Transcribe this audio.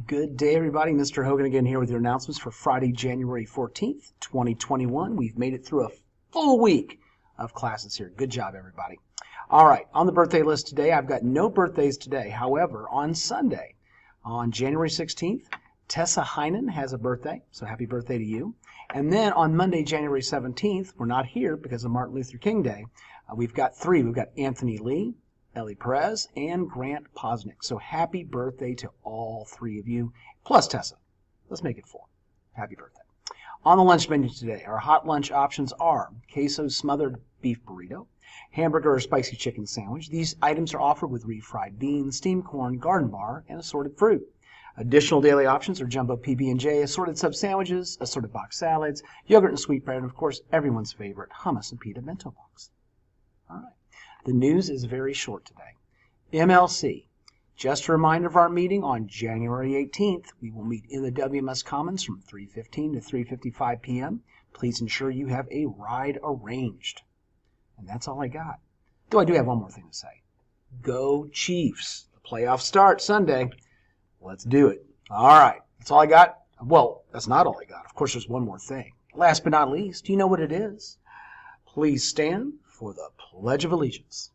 Good day, everybody. Mr. Hogan again here with your announcements for Friday, January 14th, 2021. We've made it through a full week of classes here. Good job, everybody. All right, on the birthday list today, I've got no birthdays today. However, on Sunday, on January 16th, Tessa Heinen has a birthday, so happy birthday to you. And then on Monday, January 17th, we're not here because of Martin Luther King Day. We've got three. We've got Anthony Lee, Ellie Perez, and Grant Posnick. So happy birthday to all three of you, plus Tessa. Let's make it four. Happy birthday. On the lunch menu today, our hot lunch options are queso smothered beef burrito, hamburger or spicy chicken sandwich. These items are offered with refried beans, steamed corn, garden bar, and assorted fruit. Additional daily options are jumbo PB&J, assorted sub sandwiches, assorted box salads, yogurt and sweetbread, and of course everyone's favorite hummus and pita bento box. All right. The news is very short today. MLC. Just a reminder of our meeting on January 18th. We will meet in the WMS Commons from 3:15 to 3:55 p.m. Please ensure you have a ride arranged. And that's all I got. Though I do have one more thing to say. Go Chiefs. The playoffs start Sunday. Let's do it. All right. That's all I got. Well, that's not all I got. Of course, there's one more thing. Last but not least, do you know what it is? Please stand for the Pledge of Allegiance.